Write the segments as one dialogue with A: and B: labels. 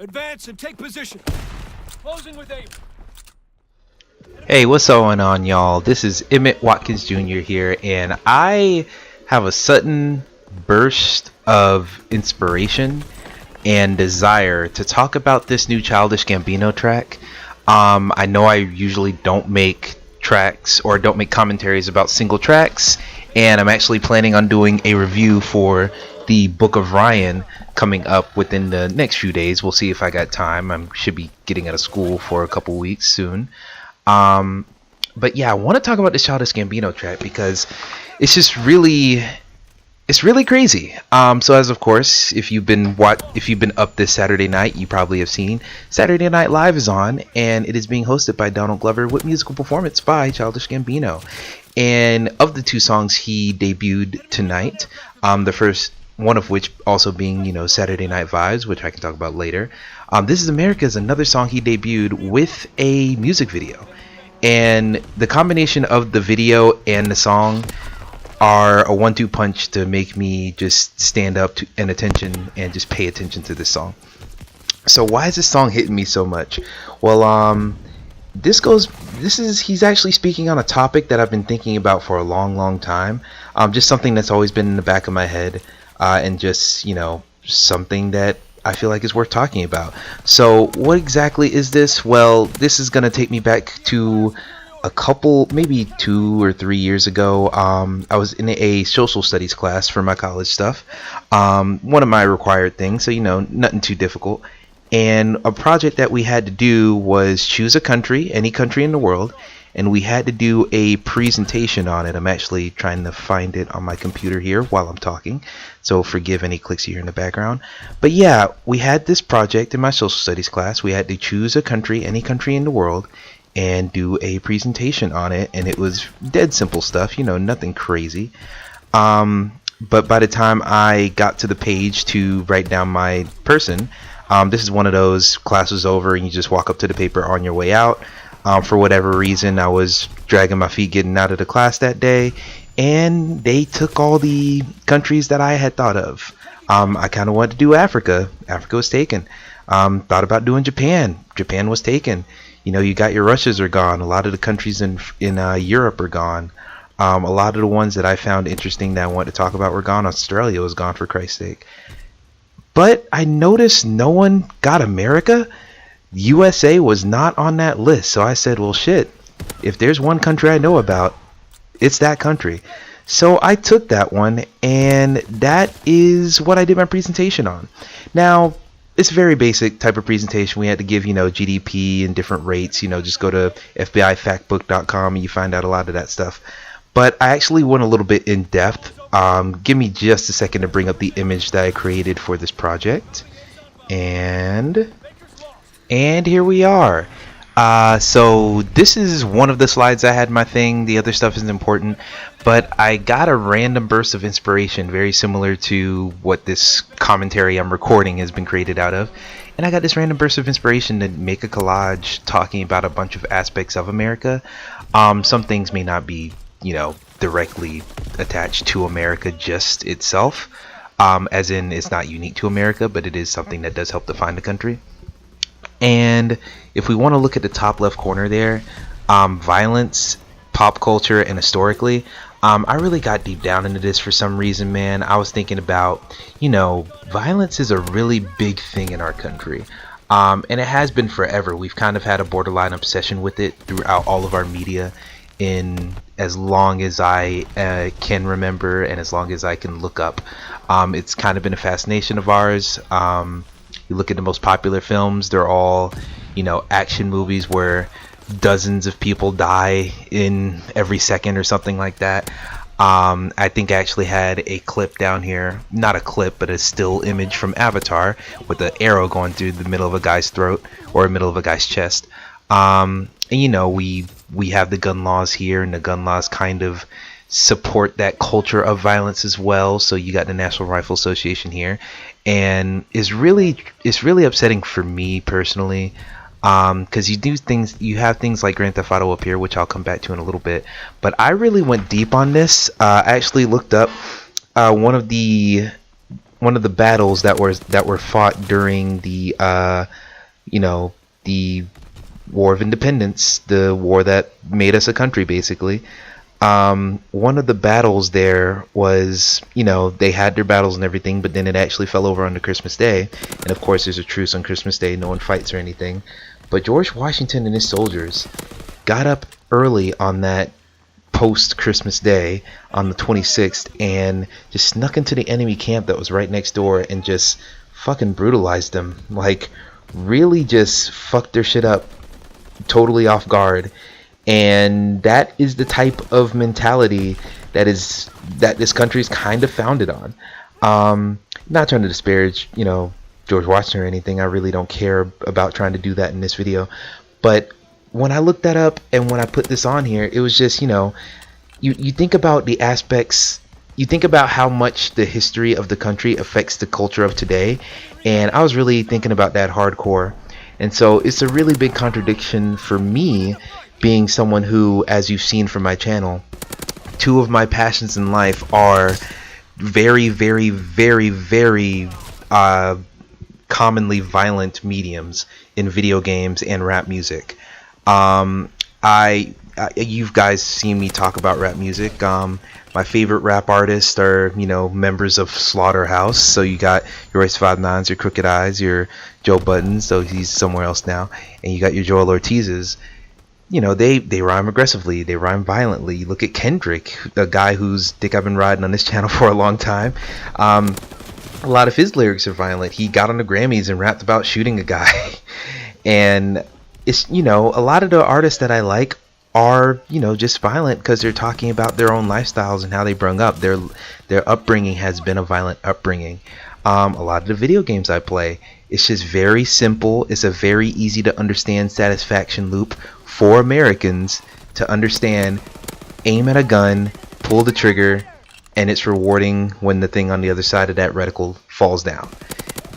A: Advance and take position. Closing with aim.
B: Hey, what's going on, y'all? This is Emmett Watkins Jr. here, and I have a sudden burst of inspiration and desire to talk about this new Childish Gambino track. I know I usually don't make tracks or don't make commentaries about single tracks, and I'm actually planning on doing a review for the Book of Ryan coming up within the next few days. We'll see if I got time. I should be getting out of school for a couple weeks soon. But yeah, I want to talk about this Childish Gambino track because it's just really crazy. So as of course, if you've been up this Saturday night, you probably have seen Saturday Night Live is on, and it is being hosted by Donald Glover with musical performance by Childish Gambino. And of the two songs he debuted tonight, the first one of which also being, Saturday Night Vibes, which I can talk about later. This is America is another song he debuted with a music video. And the combination of the video and the song are a 1-2 punch to make me just stand up and attention and just pay attention to this song. So why is this song hitting me so much? Well, he's actually speaking on a topic that I've been thinking about for a long time. Just something that's always been in the back of my head, and just, something that I feel like is worth talking about. So what exactly is this? Well, this is gonna take me back to a couple, maybe 2 or 3 years ago. I was in a social studies class for my college stuff, one of my required things, so nothing too difficult. And a project that we had to do was choose a country, any country in the world, and we had to do a presentation on it. I'm actually trying to find it on my computer here while I'm talking, so forgive any clicks you hear in the background. But yeah, we had this project in my social studies class. We had to choose a country, any country in the world, and do a presentation on it, and it was dead simple stuff, nothing crazy. But by the time I got to the page to write down my person, this is one of those classes over and you just walk up to the paper on your way out. For whatever reason, I was dragging my feet getting out of the class that day, and they took all the countries that I had thought of. I kind of wanted to do Africa. Africa was taken. Thought about doing Japan. Japan was taken. You got your Russias are gone. A lot of the countries in Europe are gone. A lot of the ones that I found interesting that I wanted to talk about were gone. Australia was gone, for Christ's sake. But I noticed no one got America. USA was not on that list. So I said, well, shit, if there's one country I know about, it's that country. So I took that one, and that is what I did my presentation on. Now, it's a very basic type of presentation. We had to give, GDP and different rates. Just go to FBIFactbook.com and you find out a lot of that stuff. But I actually went a little bit in depth. Give me just a second to bring up the image that I created for this project. And here we are. So this is one of the slides I had in my thing. The other stuff isn't important, but I got a random burst of inspiration very similar to what this commentary I'm recording has been created out of. And I got this random burst of inspiration to make a collage talking about a bunch of aspects of America. Some things may not be, directly attached to America just itself, as in it's not unique to America, but it is something that does help define the country. And if we want to look at the top left corner there, violence, pop culture, and historically, I really got deep down into this for some reason, man. I was thinking about, violence is a really big thing in our country. And it has been forever. We've kind of had a borderline obsession with it throughout all of our media in as long as I can remember and as long as I can look up. It's kind of been a fascination of ours. You look at the most popular films, they're all, action movies where dozens of people die in every second or something like that. I think I actually had a clip down here, not a clip, but a still image from Avatar with an arrow going through the middle of a guy's throat or the middle of a guy's chest. And we have the gun laws here, and the gun laws kind of support that culture of violence as well. So you got the National Rifle Association here, and it's really upsetting for me personally, because you have things like Grand Theft Auto up here, which I'll come back to in a little bit. But I really went deep on this. I actually looked up one of the the battles that were fought during the the War of Independence, the war that made us a country, basically. One of the battles there was, they had their battles and everything, but then it actually fell over on the Christmas Day. And of course, there's a truce on Christmas Day. No one fights or anything. But George Washington and his soldiers got up early on that post-Christmas Day on the 26th and just snuck into the enemy camp that was right next door and just fucking brutalized them. Like, really just fucked their shit up totally off guard. And that is the type of mentality that this country is kind of founded on. Not trying to disparage, George Washington or anything. I really don't care about trying to do that in this video. But when I looked that up and when I put this on here, it was just, you think about the aspects, you think about how much the history of the country affects the culture of today. And I was really thinking about that hardcore. And so it's a really big contradiction for me, being someone who, as you've seen from my channel, two of my passions in life are very, very, very, very commonly violent mediums in video games and rap music. You guys seen me talk about rap music. My favorite rap artists are, members of Slaughterhouse. So you got your Royce 5'9", your Crooked Eyes, your Joe Buttons, so he's somewhere else now, and you got your Joel Ortiz's. They rhyme aggressively, they rhyme violently. You look at Kendrick, a guy whose dick I've been riding on this channel for a long time. A lot of his lyrics are violent. He got on the Grammys and rapped about shooting a guy. And it's, a lot of the artists that I like are, just violent because they're talking about their own lifestyles and how they brung up. Their upbringing has been a violent upbringing. A lot of the video games I play, it's just very simple. It's a very easy to understand satisfaction loop for Americans to understand. Aim at a gun, pull the trigger, and it's rewarding when the thing on the other side of that reticle falls down.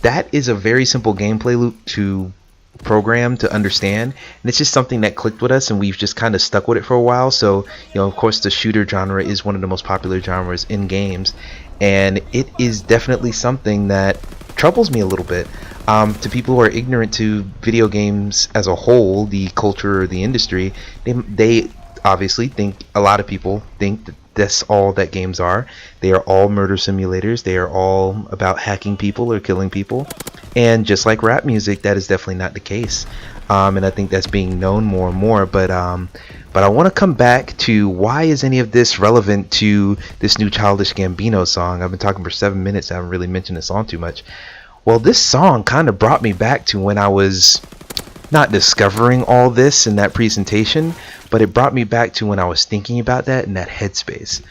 B: That is a very simple gameplay loop to program, to understand, and it's just something that clicked with us, and we've just kind of stuck with it for a while. So, of course, the shooter genre is one of the most popular genres in games, and it is definitely something that troubles me a little bit. To people who are ignorant to video games as a whole, the culture or the industry, they obviously think, a lot of people think that that's all that games are. They are all murder simulators. They are all about hacking people or killing people. And just like rap music, that is definitely not the case. And I think that's being known more and more. But I want to come back to, why is any of this relevant to this new Childish Gambino song? I've been talking for 7 minutes. I haven't really mentioned the song too much. Well, this song kind of brought me back to when I was not discovering all this in that presentation, but it brought me back to when I was thinking about that in that headspace.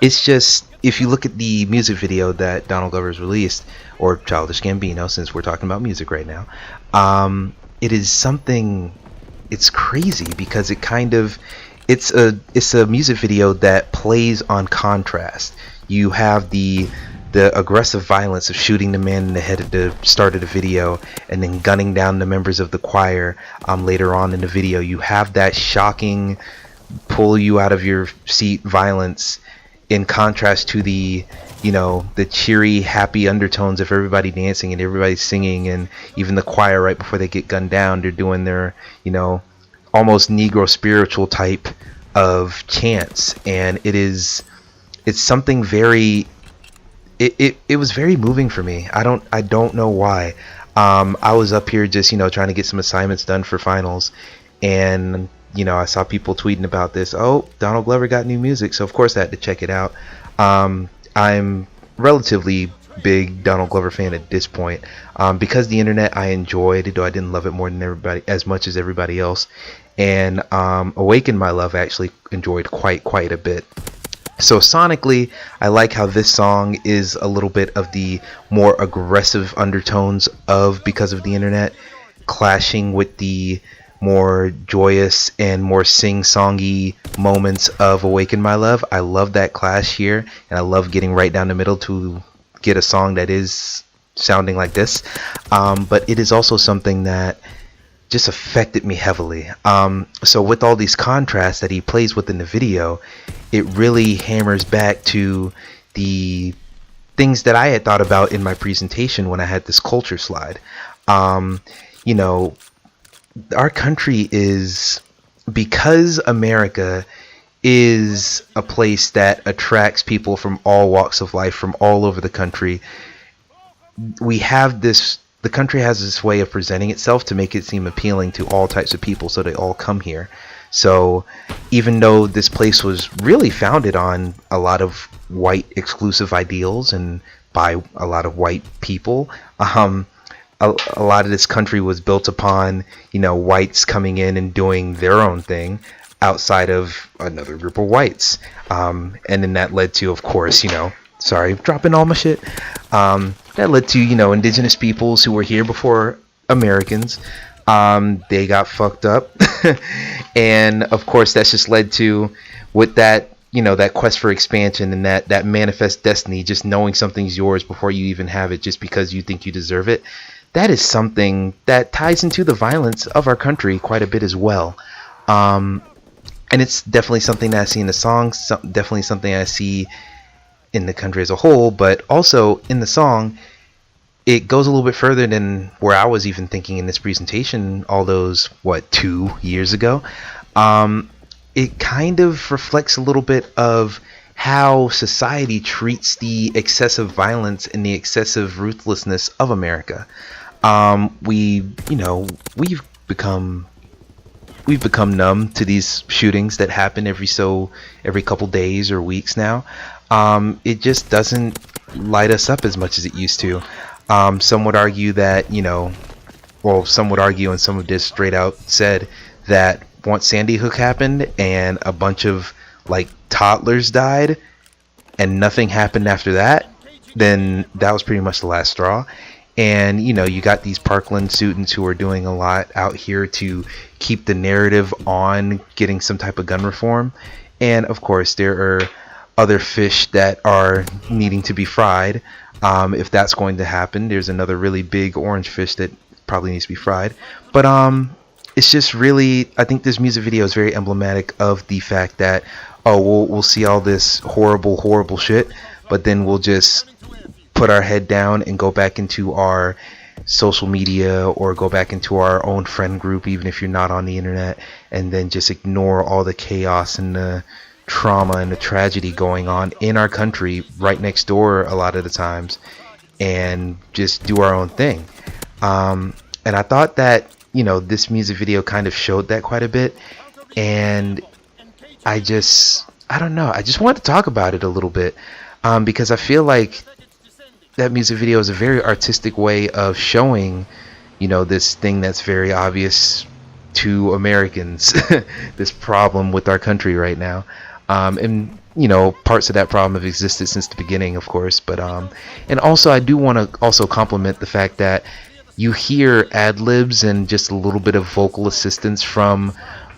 B: It's just, if you look at the music video that Donald Glover's released, or Childish Gambino, since we're talking about music right now, it is something, it's crazy because it kind of, it's a music video that plays on contrast. You have the aggressive violence of shooting the man in the head at the start of the video and then gunning down the members of the choir later on in the video. You have that shocking, pull you out of your seat violence, in contrast to the cheery, happy undertones of everybody dancing and everybody singing, and even the choir right before they get gunned down, they're doing their almost Negro spiritual type of chants. And it's something very, it was very moving for me. I don't know why. I was up here just trying to get some assignments done for finals, and I saw people tweeting about this. Oh, Donald Glover got new music, so of course I had to check it out. I'm relatively big Donald Glover fan at this point, because the internet I enjoyed, though I didn't love it more than everybody, as much as everybody else. And Awaken, my love, I actually enjoyed quite a bit. So sonically, I like how this song is a little bit of the more aggressive undertones of Because of the Internet, clashing with the more joyous and more sing-songy moments of Awaken My Love. I love that clash here, and I love getting right down the middle to get a song that is sounding like this. But it is also something that just affected me heavily. So with all these contrasts that he plays with in the video, it really hammers back to the things that I had thought about in my presentation when I had this culture slide. You know, our country is, because America is a place that attracts people from all walks of life from all over the country. The country has this way of presenting itself to make it seem appealing to all types of people, so they all come here. So even though this place was really founded on a lot of white exclusive ideals and by a lot of white people, a lot of this country was built upon, you know, whites coming in and doing their own thing outside of another group of whites. And then that led to, of course, you know, sorry, dropping all my shit. That led to, you know, indigenous peoples who were here before Americans. They got fucked up. And of course, that's just led to, with that, you know, that quest for expansion and that manifest destiny, just knowing something's yours before you even have it, just because you think you deserve it. That is something that ties into the violence of our country quite a bit as well. And it's definitely something that I see in the songs, definitely something I see in the country as a whole, but also in the song, it goes a little bit further than where I was even thinking in this presentation all those, 2 years ago. It kind of reflects a little bit of how society treats the excessive violence and the excessive ruthlessness of America. We've become numb to these shootings that happen every couple days or weeks now. It just doesn't light us up as much as it used to. Some would argue that, you know, well, some would argue, and some have just straight out said that once Sandy Hook happened and a bunch of like toddlers died and nothing happened after that, then that was pretty much the last straw. And, you know, you got these Parkland students who are doing a lot out here to keep the narrative on getting some type of gun reform. And of course, there are other fish that are needing to be fried. If that's going to happen, there's another really big orange fish that probably needs to be fried. But it's just really, I think this music video is very emblematic of the fact that, oh, we'll see all this horrible shit, but then we'll just put our head down and go back into our social media or go back into our own friend group, even if you're not on the internet, and then just ignore all the chaos and the trauma and the tragedy going on in our country right next door a lot of the times, and just do our own thing. And I thought that, you know, this music video kind of showed that quite a bit, and I don't know, I just wanted to talk about it a little bit, because I feel like that music video is a very artistic way of showing, you know, this thing that's very obvious to Americans, this problem with our country right now. And, you know, parts of that problem have existed since the beginning, of course, but and also I do want to also compliment the fact that you hear ad-libs and just a little bit of vocal assistance from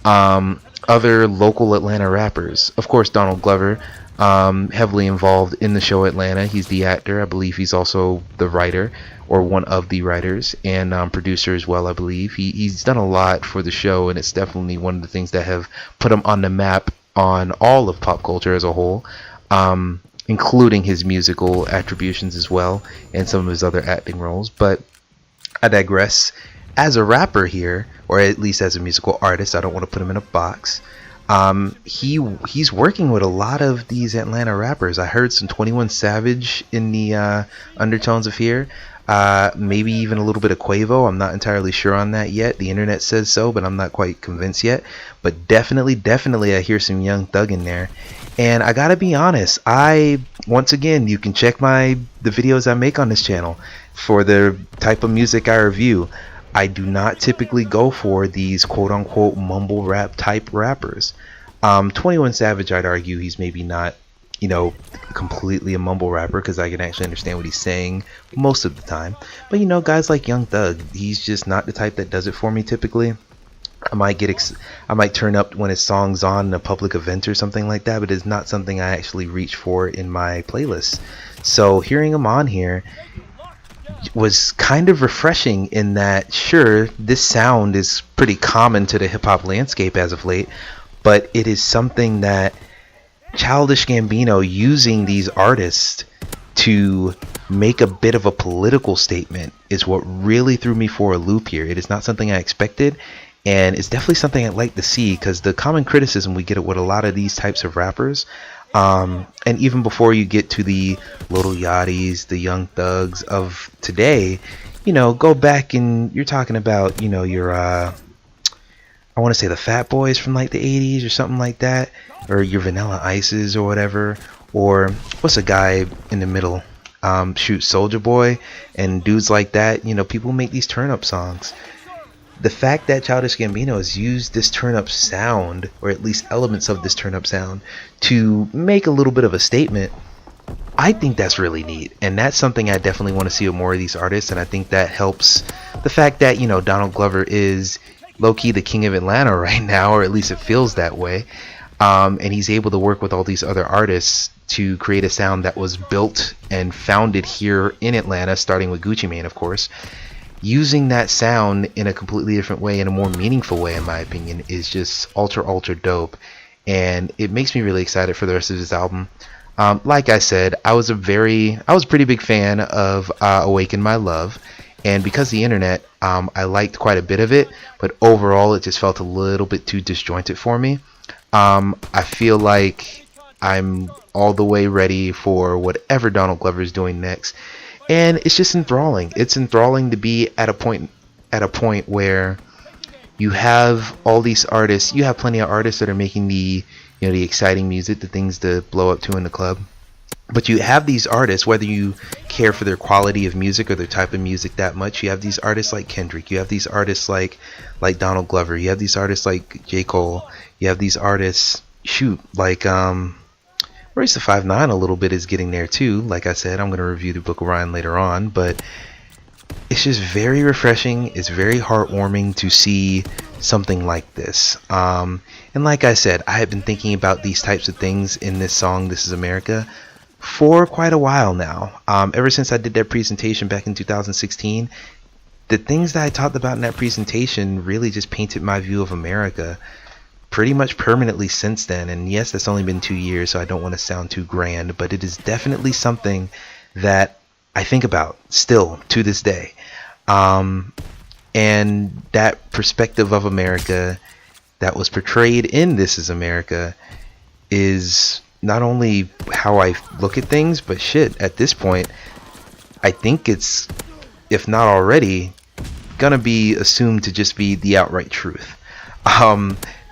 B: other local Atlanta rappers. Of course, Donald Glover, heavily involved in the show Atlanta. He's the actor. I believe he's also the writer, or one of the writers, and producer as well, I believe. He's done a lot for the show, and it's definitely one of the things that have put him on the map on all of pop culture as a whole, including his musical attributions as well, and some of his other acting roles. But I digress. As a rapper here, or at least as a musical artist, I don't want to put him in a box. He's working with a lot of these Atlanta rappers. I heard some 21 Savage in the undertones of here. Maybe even a little bit of Quavo. I'm not entirely sure on that yet. The internet says so, but I'm not quite convinced yet. But definitely I hear some Young Thug in there. And I gotta be honest, once again, you can check the videos I make on this channel for the type of music I review. I do not typically go for these quote-unquote mumble rap type rappers. 21 Savage, I'd argue he's maybe not, you know, completely a mumble rapper, because I can actually understand what he's saying most of the time. But, you know, guys like Young Thug, he's just not the type that does it for me typically. I might turn up when his song's on a public event or something like that, but it's not something I actually reach for in my playlist. So hearing him on here was kind of refreshing in that, sure, this sound is pretty common to the hip-hop landscape as of late, but it is something that Childish Gambino, using these artists to make a bit of a political statement is what really threw me for a loop here. It is not something I expected, and it's definitely something I'd like to see, because the common criticism we get with a lot of these types of rappers, and even before you get to the Lil Yachty's, the Young Thugs of today, you know, go back and you're talking about, you know, your I want to say the Fat Boys from like the 80s or something like that, or your Vanilla Ices or whatever, or what's a guy in the middle, shoot, Soldier Boy and dudes like that. You know, people make these turn up songs. The fact that Childish Gambino has used this turn up sound, or at least elements of this turn up sound, to make a little bit of a statement, I think that's really neat, and that's something I definitely want to see with more of these artists. And I think that helps the fact that, you know, Donald Glover is low-key the king of Atlanta right now, or at least it feels that way, and he's able to work with all these other artists to create a sound that was built and founded here in Atlanta, starting with Gucci Mane, of course. Using that sound in a completely different way, in a more meaningful way, in my opinion, is just ultra dope, and it makes me really excited for the rest of this album. Like I said, I was a pretty big fan of Awaken My Love, and because of the internet, I liked quite a bit of it, but overall it just felt a little bit too disjointed for me. I feel like I'm all the way ready for whatever Donald Glover is doing next, and it's just enthralling. It's enthralling to be at a point where you have all these artists. You have plenty of artists that are making the exciting music, the things to blow up to in the club. But you have these artists, whether you care for their quality of music or their type of music that much, you have these artists like Kendrick, you have these artists like Donald Glover, you have these artists like J. Cole, you have these artists, like Royce the 5'9" a little bit is getting there too. Like I said, I'm going to review the Book of Ryan later on, but it's just very refreshing. It's very heartwarming to see something like this. And like I said, I have been thinking about these types of things in this song, This Is America, for quite a while now. Ever since I did that presentation back in 2016, the things that I talked about in that presentation really just painted my view of America pretty much permanently since then. And yes, that's only been 2 years, so I don't want to sound too grand, but it is definitely something that I think about still to this day. And that perspective of America that was portrayed in This Is America is not only how I look at things, but shit, at this point, I think it's, if not already, gonna be assumed to just be the outright truth.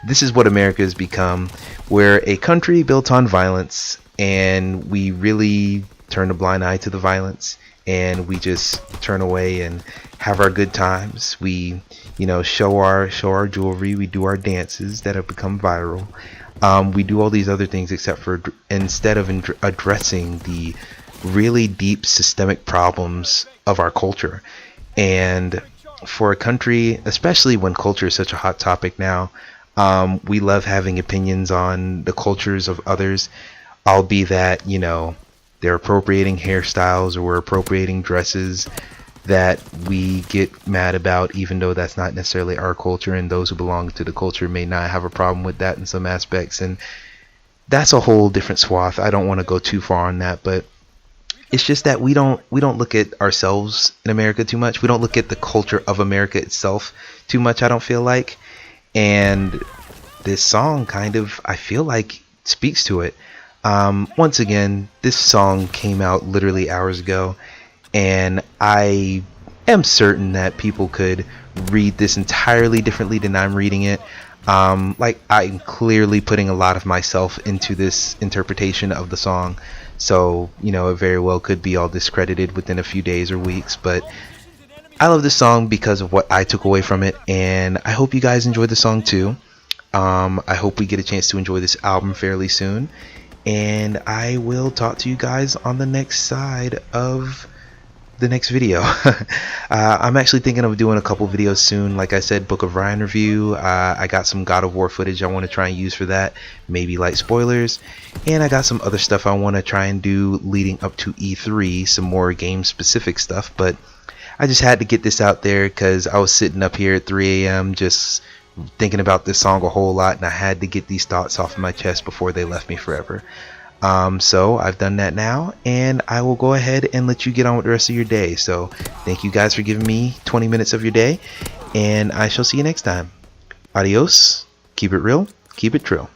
B: This is what America has become. We're a country built on violence, and we really turn a blind eye to the violence, and we just turn away and have our good times. We, show our jewelry. We do our dances that have become viral. We do all these other things instead of addressing the really deep systemic problems of our culture. And for a country, especially when culture is such a hot topic now, we love having opinions on the cultures of others, albeit that, they're appropriating hairstyles or we're appropriating dresses that we get mad about, even though that's not necessarily our culture, and those who belong to the culture may not have a problem with that in some aspects. And that's a whole different swath. I don't want to go too far on that, but it's just that we don't look at ourselves in America too much. We don't look at the culture of America itself too much, I don't feel like. And this song kind of, I feel like, speaks to it. Once again, this song came out literally hours ago, and I am certain that people could read this entirely differently than I'm reading it. Like, I'm clearly putting a lot of myself into this interpretation of the song, so it very well could be all discredited within a few days or weeks. But I love this song because of what I took away from it, and I hope you guys enjoyed the song too. I hope we get a chance to enjoy this album fairly soon, and I will talk to you guys on the next side of the next video. I'm actually thinking of doing a couple videos soon. Like I said, Book of Ryan review. I got some God of War footage I want to try and use for that, maybe light spoilers, and I got some other stuff I want to try and do leading up to E3, some more game specific stuff. But I just had to get this out there because I was sitting up here at 3 a.m. just thinking about this song a whole lot, and I had to get these thoughts off of my chest before they left me forever. So I've done that now, and I will go ahead and let you get on with the rest of your day. So thank you guys for giving me 20 minutes of your day, and I shall see you next time. Adios, keep it real, keep it true.